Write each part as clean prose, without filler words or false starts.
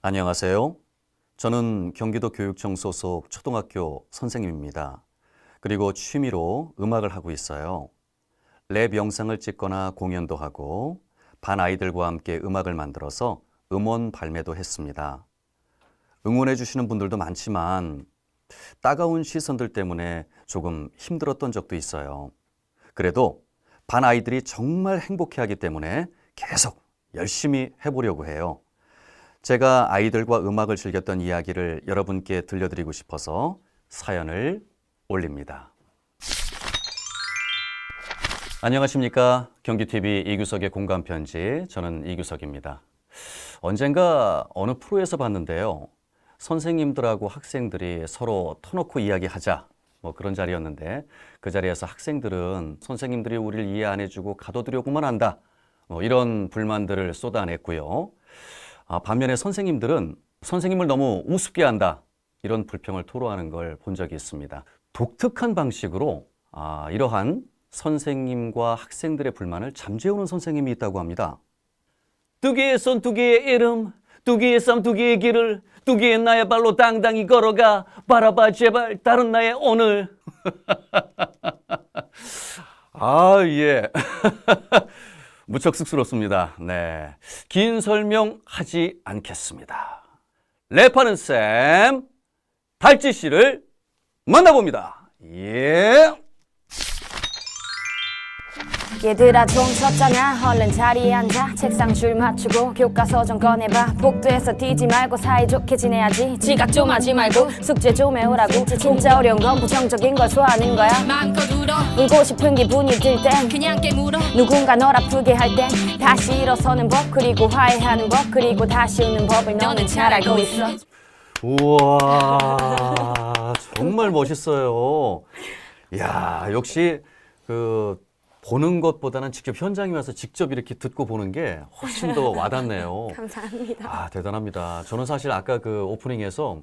안녕하세요. 저는 경기도 교육청 소속 초등학교 선생님입니다. 그리고 취미로 음악을 하고 있어요. 랩 영상을 찍거나 공연도 하고 반 아이들과 함께 음악을 만들어서 음원 발매도 했습니다. 응원해 주시는 분들도 많지만 따가운 시선들 때문에 조금 힘들었던 적도 있어요. 그래도 반 아이들이 정말 행복해하기 때문에 계속 열심히 해보려고 해요. 제가 아이들과 음악을 즐겼던 이야기를 여러분께 들려드리고 싶어서 사연을 올립니다. 안녕하십니까. 경기TV 이규석의 공감편지, 저는 이규석입니다. 언젠가 어느 프로에서 봤는데요. 선생님들하고 학생들이 서로 터놓고 이야기하자, 그런 자리였는데 그 자리에서 학생들은 선생님들이 우리를 이해 안 해주고 가둬두려고만 한다, 이런 불만들을 쏟아냈고요. 반면에 선생님들은 선생님을 너무 우습게 한다, 이런 불평을 토로하는 걸 본 적이 있습니다. 독특한 방식으로 이러한 선생님과 학생들의 불만을 잠재우는 선생님이 있다고 합니다. 두 개의 손, 두 개의 이름, 두 개의 삶, 두 개의 길을, 두 개의 나의 발로 당당히 걸어가. 바라봐 제발 다른 나의 오늘. 예. 무척 쑥스럽습니다. 네, 긴 설명하지 않겠습니다. 랩하는 쌤 달지 씨를 만나봅니다. 예. 얘들아 좀 쳤잖아. 얼른 자리에 앉아. 책상 줄 맞추고 교과서 좀 꺼내봐. 복도에서 뛰지 말고 사이좋게 지내야지. 지각 좀 하지 말고 숙제 좀 해오라고. 진짜 어려운 건 부정적인 걸 좋아하는 거야. 마음껏 울어. 울고 싶은 기분이 들 땐 그냥 깨물어. 누군가 널 아프게 할 땐 다시 일어서는 법, 그리고 화해하는 법, 그리고 다시 웃는 법을 너는 잘 알고 있어. 우와, 정말 멋있어요. 이야, 역시 보는 것보다는 직접 현장에 와서 직접 이렇게 듣고 보는 게 훨씬 더 와닿네요. 감사합니다. 대단합니다. 저는 사실 아까 그 오프닝에서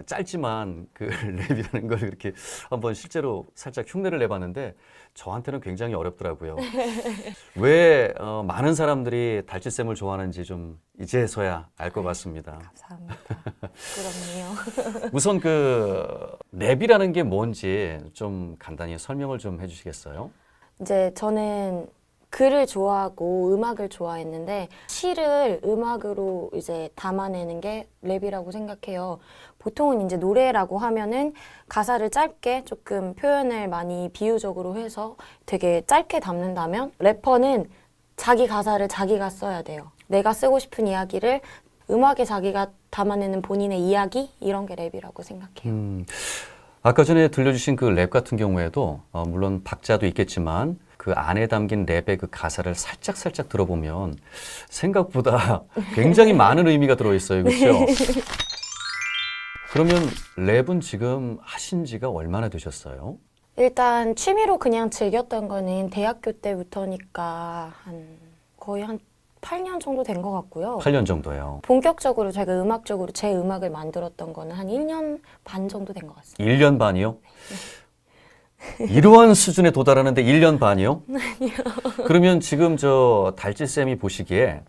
짧지만 그 랩이라는 걸 이렇게 한번 실제로 살짝 흉내를 내봤는데 저한테는 굉장히 어렵더라고요. 왜 많은 사람들이 달치쌤을 좋아하는지 좀 이제서야 알 것 같습니다. 감사합니다. 부끄럽네요. 우선 랩이라는 게 뭔지 좀 간단히 설명을 좀 해주시겠어요? 이제 저는 글을 좋아하고 음악을 좋아했는데 시를 음악으로 이제 담아내는 게 랩이라고 생각해요. 보통은 이제 노래라고 하면은 가사를 짧게 조금 표현을 많이 비유적으로 해서 되게 짧게 담는다면, 래퍼는 자기 가사를 자기가 써야 돼요. 내가 쓰고 싶은 이야기를 음악에 자기가 담아내는 본인의 이야기, 이런 게 랩이라고 생각해요. 아까 전에 들려주신 그 랩 같은 경우에도 물론 박자도 있겠지만 그 안에 담긴 랩의 그 가사를 살짝 들어보면 생각보다 굉장히 많은 의미가 들어있어요. 그렇죠? 그러면 랩은 지금 하신 지가 얼마나 되셨어요? 일단 취미로 그냥 즐겼던 거는 대학교 때부터니까 거의 한 8년 정도 된 것 같고요. 8년 정도요. 본격적으로 제가 음악적으로 제 음악을 만들었던 거는 한 1년 반 정도 된 것 같습니다. 1년 반이요? 이러한 수준에 도달하는데 1년 반이요? 아니요. 그러면 지금 달찌쌤이 보시기에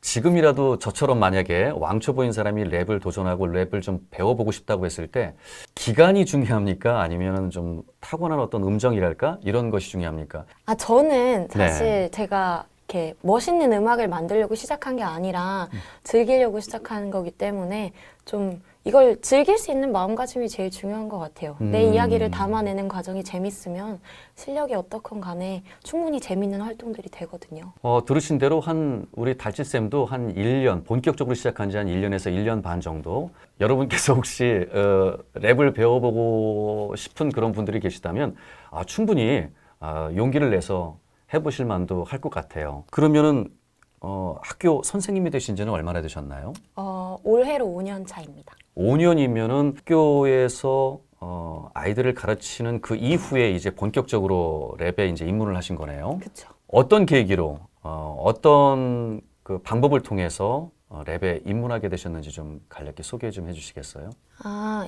지금이라도 저처럼 만약에 왕초보인 사람이 랩을 도전하고 랩을 좀 배워보고 싶다고 했을 때 기간이 중요합니까? 아니면 좀 타고난 어떤 음정이랄까? 이런 것이 중요합니까? 저는 사실 제가 이렇게 멋있는 음악을 만들려고 시작한 게 아니라 즐기려고 시작하는 거기 때문에 좀 이걸 즐길 수 있는 마음가짐이 제일 중요한 것 같아요. 내 이야기를 담아내는 과정이 재밌으면 실력이 어떻건 간에 충분히 재밌는 활동들이 되거든요. 들으신 대로 우리 달찌쌤도 한 1년, 본격적으로 시작한 지 한 1년에서 1년 반 정도. 여러분께서 혹시 랩을 배워보고 싶은 그런 분들이 계시다면 충분히 용기를 내서 해보실 만도 할 것 같아요. 그러면은 학교 선생님이 되신 지는 얼마나 되셨나요? 올해로 5년 차입니다. 5년이면은 학교에서 아이들을 가르치는 그 이후에 이제 본격적으로 랩에 이제 입문을 하신 거네요. 그렇죠. 어떤 계기로 어떤 그 방법을 통해서 랩에 입문하게 되셨는지 좀 간략히 소개 좀 해주시겠어요?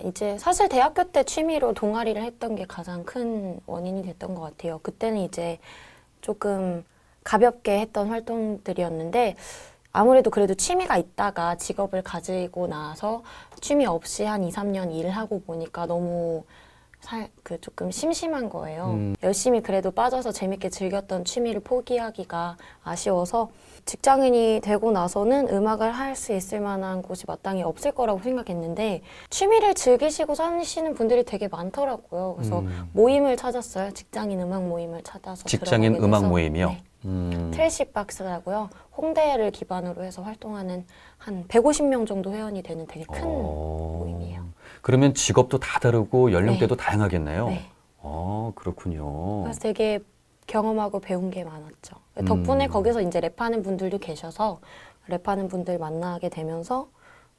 이제 사실 대학교 때 취미로 동아리를 했던 게 가장 큰 원인이 됐던 것 같아요. 그때는 이제 조금 가볍게 했던 활동들이었는데 아무래도 그래도 취미가 있다가 직업을 가지고 나서 취미 없이 한 2, 3년 일하고 보니까 너무 조금 심심한 거예요. 열심히 그래도 빠져서 재밌게 즐겼던 취미를 포기하기가 아쉬워서 직장인이 되고 나서는 음악을 할 수 있을 만한 곳이 마땅히 없을 거라고 생각했는데 취미를 즐기시고 사시는 분들이 되게 많더라고요. 그래서 모임을 찾았어요. 직장인 음악 모임을 찾아서 직장인 들어가게 음악 돼서. 모임이요? 네. 트래시박스라고요. 홍대를 기반으로 해서 활동하는 한 150명 정도 회원이 되는 되게 큰 모임이에요. 그러면 직업도 다 다르고 연령대도 네. 다양하겠네요. 네. 그렇군요. 그래서 되게 경험하고 배운 게 많았죠. 덕분에 거기서 이제 랩하는 분들도 계셔서 랩하는 분들 만나게 되면서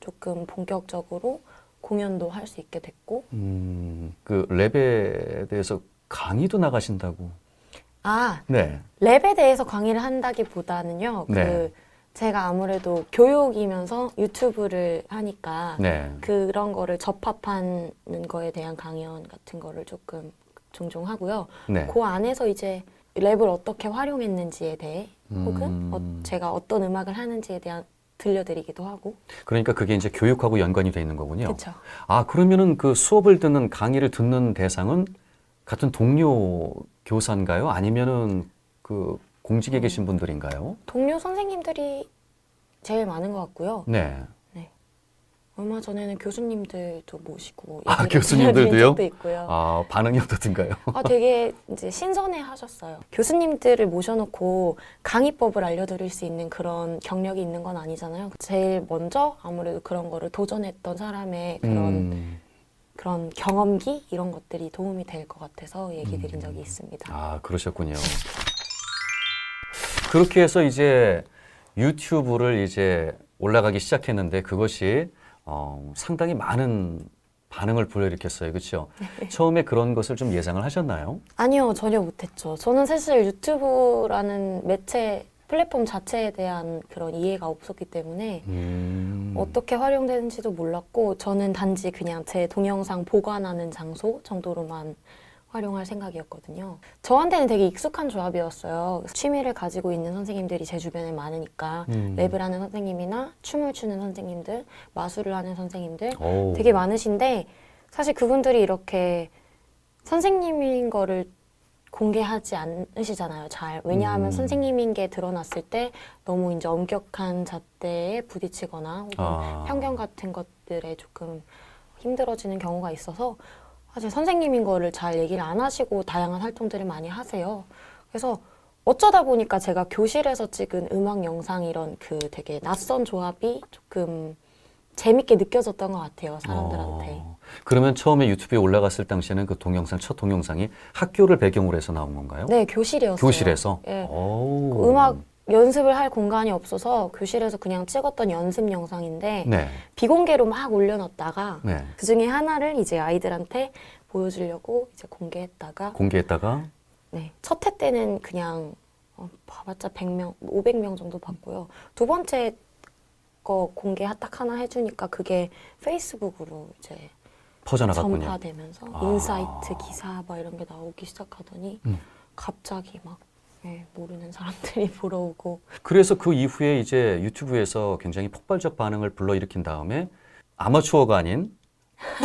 조금 본격적으로 공연도 할 수 있게 됐고. 그 랩에 대해서 강의도 나가신다고. 네. 랩에 대해서 강의를 한다기보다는요. 네. 제가 아무래도 교육이면서 유튜브를 하니까 네. 그런 거를 접합하는 거에 대한 강연 같은 거를 조금 종종 하고요. 네. 그 안에서 이제 랩을 어떻게 활용했는지에 대해 혹은 제가 어떤 음악을 하는지에 대한 들려드리기도 하고. 그러니까 그게 이제 교육하고 연관이 돼 있는 거군요. 그렇죠. 그러면은 그 수업을 듣는 강의를 듣는 대상은 같은 동료 교사인가요? 아니면은 그 공직에 계신 분들인가요? 동료 선생님들이 제일 많은 것 같고요. 네. 얼마 전에는 교수님들도 모시고 교수님들도요? 들려드린 적도 있고요. 반응이 어떻든가요? 되게 이제 신선해 하셨어요. 교수님들을 모셔놓고 강의법을 알려드릴 수 있는 그런 경력이 있는 건 아니잖아요. 제일 먼저 아무래도 그런 거를 도전했던 사람의 그런 경험기 이런 것들이 도움이 될 것 같아서 얘기 드린 적이 있습니다. 그러셨군요. 그렇게 해서 이제 유튜브를 이제 올라가기 시작했는데 그것이 상당히 많은 반응을 불러일으켰어요. 그렇죠? 처음에 그런 것을 좀 예상을 하셨나요? 아니요, 전혀 못했죠. 저는 사실 유튜브라는 매체 플랫폼 자체에 대한 그런 이해가 없었기 때문에 어떻게 활용되는지도 몰랐고 저는 단지 그냥 제 동영상 보관하는 장소 정도로만 활용할 생각이었거든요. 저한테는 되게 익숙한 조합이었어요. 취미를 가지고 있는 선생님들이 제 주변에 많으니까 랩을 하는 선생님이나 춤을 추는 선생님들, 마술을 하는 선생님들 되게 많으신데 사실 그분들이 이렇게 선생님인 거를 공개하지 않으시잖아요, 잘. 왜냐하면 선생님인 게 드러났을 때 너무 이제 엄격한 잣대에 부딪히거나 혹은 편견 같은 것들에 조금 힘들어지는 경우가 있어서 사실 선생님인 거를 잘 얘기를 안 하시고 다양한 활동들을 많이 하세요. 그래서 어쩌다 보니까 제가 교실에서 찍은 음악 영상 이런 그 되게 낯선 조합이 조금 재밌게 느껴졌던 것 같아요, 사람들한테. 그러면 처음에 유튜브에 올라갔을 당시에는 그 동영상, 첫 동영상이 학교를 배경으로 해서 나온 건가요? 네, 교실이었어요. 교실에서? 예. 그 음악 연습을 할 공간이 없어서 교실에서 그냥 찍었던 연습 영상인데 네. 비공개로 막 올려놨다가 네. 그 중에 하나를 이제 아이들한테 보여주려고 이제 공개했다가 네, 첫 회 때는 그냥 봐봤자 100명, 500명 정도 봤고요. 두 번째 거 공개 딱 하나 해주니까 그게 페이스북으로 이제 퍼져나갔군요. 전파되면서 인사이트 기사 막 이런 게 나오기 시작하더니 갑자기 막 모르는 사람들이 보러 오고. 그래서 그 이후에 이제 유튜브에서 굉장히 폭발적 반응을 불러일으킨 다음에 아마추어가 아닌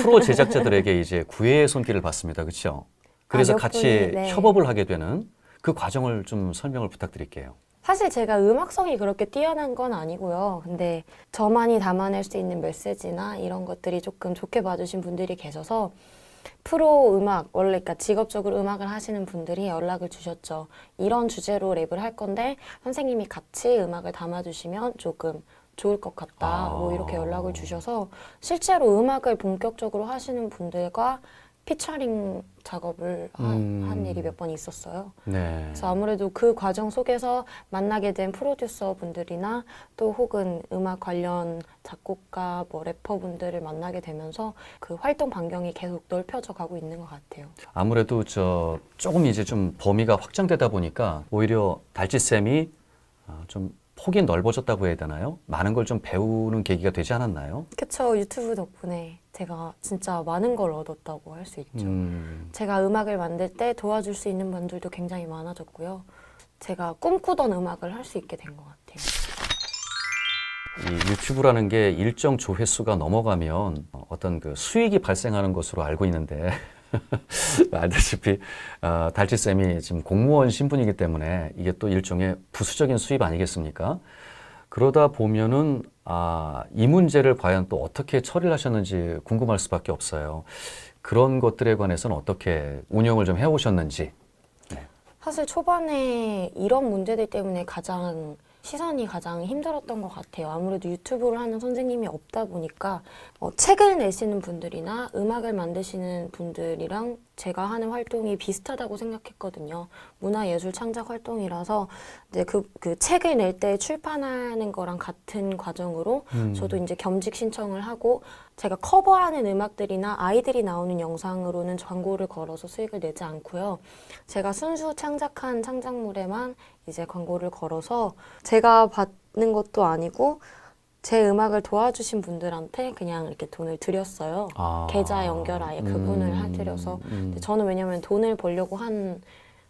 프로 제작자들에게 이제 구애의 손길을 받습니다. 그렇죠? 그래서 같이 협업을 하게 되는 그 과정을 좀 설명을 부탁드릴게요. 사실 제가 음악성이 그렇게 뛰어난 건 아니고요. 근데 저만이 담아낼 수 있는 메시지나 이런 것들이 조금 좋게 봐주신 분들이 계셔서 프로 음악, 원래 그러니까 직업적으로 음악을 하시는 분들이 연락을 주셨죠. 이런 주제로 랩을 할 건데 선생님이 같이 음악을 담아주시면 조금 좋을 것 같다. 뭐 이렇게 연락을 주셔서 실제로 음악을 본격적으로 하시는 분들과 피처링 작업을 한 일이 몇 번 있었어요. 네. 그래서 아무래도 그 과정 속에서 만나게 된 프로듀서 분들이나 또 혹은 음악 관련 작곡가, 뭐 래퍼 분들을 만나게 되면서 그 활동 반경이 계속 넓혀져 가고 있는 것 같아요. 아무래도 조금 이제 좀 범위가 확장되다 보니까 오히려 달찌쌤이 좀 폭이 넓어졌다고 해야 되나요? 많은 걸 좀 배우는 계기가 되지 않았나요? 그쵸. 유튜브 덕분에 제가 진짜 많은 걸 얻었다고 할 수 있죠. 제가 음악을 만들 때 도와줄 수 있는 분들도 굉장히 많아졌고요. 제가 꿈꾸던 음악을 할 수 있게 된 것 같아요. 이 유튜브라는 게 일정 조회수가 넘어가면 어떤 그 수익이 발생하는 것으로 알고 있는데 알다시피 달치쌤이 지금 공무원 신분이기 때문에 이게 또 일종의 부수적인 수입 아니겠습니까? 그러다 보면은 이 문제를 과연 또 어떻게 처리를 하셨는지 궁금할 수밖에 없어요. 그런 것들에 관해서는 어떻게 운영을 좀 해오셨는지. 사실 초반에 이런 문제들 때문에 시선이 가장 힘들었던 것 같아요. 아무래도 유튜브를 하는 선생님이 없다 보니까 책을 내시는 분들이나 음악을 만드시는 분들이랑 제가 하는 활동이 비슷하다고 생각했거든요. 문화예술 창작 활동이라서 이제 그 책을 낼 때 출판하는 거랑 같은 과정으로 저도 이제 겸직 신청을 하고 제가 커버하는 음악들이나 아이들이 나오는 영상으로는 광고를 걸어서 수익을 내지 않고요. 제가 순수 창작한 창작물에만 이제 광고를 걸어서 제가 받는 것도 아니고 제 음악을 도와주신 분들한테 그냥 이렇게 돈을 드렸어요. 계좌 연결 아예 그분을 드려서. 근데 저는 왜냐면 돈을 벌려고 한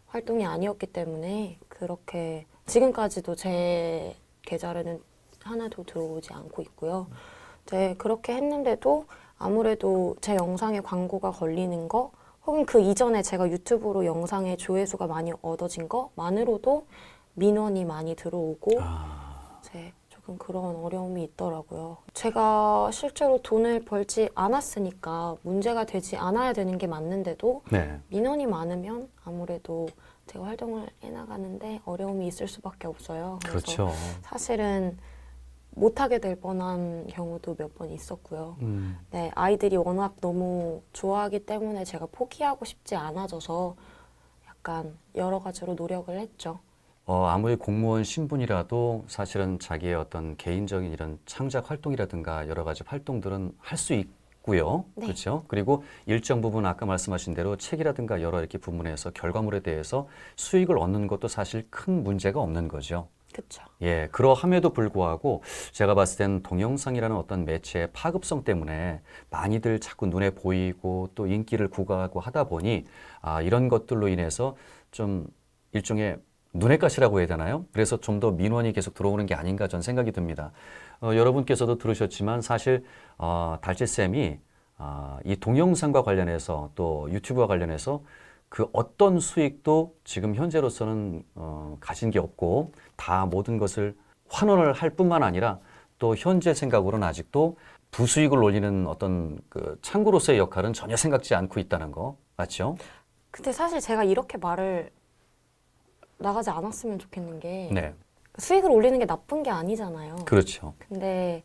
활동이 아니었기 때문에 그렇게 지금까지도 제 계좌로는 하나도 들어오지 않고 있고요. 네, 그렇게 했는데도 아무래도 제 영상에 광고가 걸리는 거 혹은 그 이전에 제가 유튜브로 영상의 조회수가 많이 얻어진 것만으로도 민원이 많이 들어오고 조금 그런 어려움이 있더라고요. 제가 실제로 돈을 벌지 않았으니까 문제가 되지 않아야 되는 게 맞는데도 네. 민원이 많으면 아무래도 제가 활동을 해나가는데 어려움이 있을 수밖에 없어요. 그래서 그렇죠. 사실은 못하게 될 뻔한 경우도 몇 번 있었고요. 네, 아이들이 워낙 너무 좋아하기 때문에 제가 포기하고 싶지 않아져서 약간 여러 가지로 노력을 했죠. 아무리 공무원 신분이라도 사실은 자기의 어떤 개인적인 이런 창작 활동이라든가 여러 가지 활동들은 할 수 있고요. 네. 그렇죠? 그리고 일정 부분 아까 말씀하신 대로 책이라든가 여러 이렇게 부분에서 결과물에 대해서 수익을 얻는 것도 사실 큰 문제가 없는 거죠. 그렇죠. 예, 그러함에도 불구하고 제가 봤을 때는 동영상이라는 어떤 매체의 파급성 때문에 많이들 자꾸 눈에 보이고 또 인기를 구가하고 하다 보니 이런 것들로 인해서 좀 일종의 눈의 가시라고 해야 되나요? 그래서 좀 더 민원이 계속 들어오는 게 아닌가 전 생각이 듭니다. 여러분께서도 들으셨지만 사실 달치쌤이 이 동영상과 관련해서 또 유튜브와 관련해서 그 어떤 수익도 지금 현재로서는 가진 게 없고 다 모든 것을 환원을 할 뿐만 아니라 또 현재 생각으로는 아직도 부수익을 올리는 어떤 그 창구로서의 역할은 전혀 생각지 않고 있다는 거 맞죠? 근데 사실 제가 이렇게 말을 나가지 않았으면 좋겠는 게 네, 수익을 올리는 게 나쁜 게 아니잖아요. 그렇죠. 근데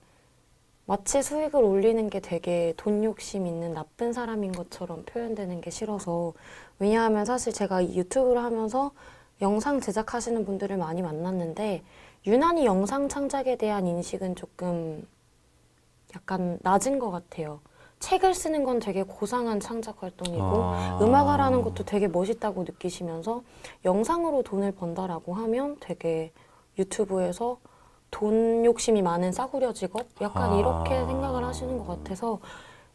마치 수익을 올리는 게 되게 돈 욕심 있는 나쁜 사람인 것처럼 표현되는 게 싫어서 왜냐하면 사실 제가 이 유튜브를 하면서 영상 제작하시는 분들을 많이 만났는데 유난히 영상 창작에 대한 인식은 조금 약간 낮은 것 같아요. 책을 쓰는 건 되게 고상한 창작 활동이고 음악하라는 것도 되게 멋있다고 느끼시면서 영상으로 돈을 번다라고 하면 되게 유튜브에서 돈 욕심이 많은 싸구려 직업? 약간 이렇게 생각을 하시는 것 같아서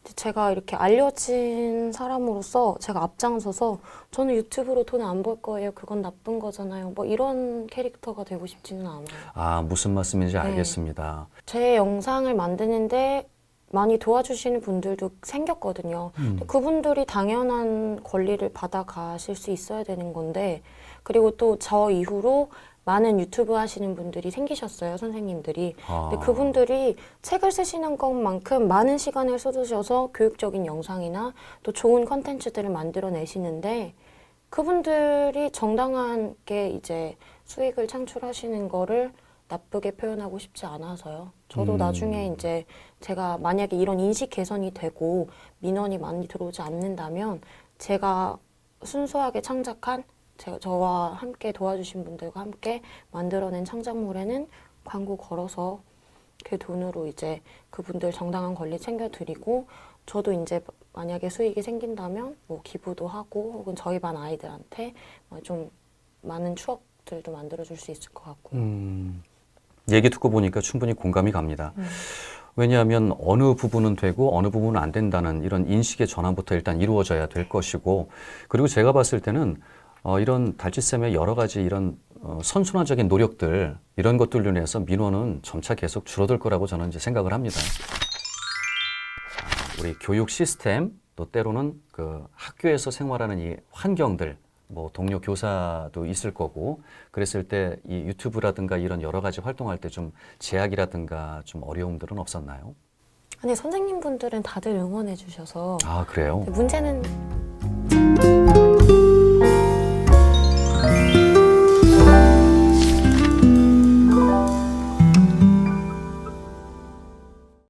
제가 이렇게 알려진 사람으로서 제가 앞장서서 저는 유튜브로 돈 안 벌 거예요. 그건 나쁜 거잖아요. 뭐 이런 캐릭터가 되고 싶지는 않아요. 무슨 말씀인지 알겠습니다. 제 영상을 만드는데 많이 도와주시는 분들도 생겼거든요. 근데 그분들이 당연한 권리를 받아가실 수 있어야 되는 건데 그리고 또 저 이후로 많은 유튜브 하시는 분들이 생기셨어요, 선생님들이. 근데 그분들이 책을 쓰시는 것만큼 많은 시간을 쏟으셔서 교육적인 영상이나 또 좋은 컨텐츠들을 만들어내시는데 그분들이 정당하게 이제 수익을 창출하시는 거를 나쁘게 표현하고 싶지 않아서요. 저도 나중에 이제 제가 만약에 이런 인식 개선이 되고 민원이 많이 들어오지 않는다면 제가 순수하게 창작한 저와 함께 도와주신 분들과 함께 만들어낸 창작물에는 광고 걸어서 그 돈으로 이제 그분들 정당한 권리 챙겨드리고 저도 이제 만약에 수익이 생긴다면 뭐 기부도 하고 혹은 저희 반 아이들한테 좀 많은 추억들도 만들어줄 수 있을 것 같고. 얘기 듣고 보니까 충분히 공감이 갑니다. 왜냐하면 어느 부분은 되고 어느 부분은 안 된다는 이런 인식의 전환부터 일단 이루어져야 될 것이고 그리고 제가 봤을 때는 이런 달치쌤의 여러 가지 이런 선순환적인 노력들 이런 것들로 인해서 민원은 점차 계속 줄어들 거라고 저는 이제 생각을 합니다. 우리 교육 시스템 또 때로는 그 학교에서 생활하는 이 환경들 뭐 동료 교사도 있을 거고 그랬을 때 이 유튜브라든가 이런 여러 가지 활동할 때 좀 제약이라든가 좀 어려움들은 없었나요? 아니 선생님분들은 다들 응원해 주셔서 아, 그래요? 문제는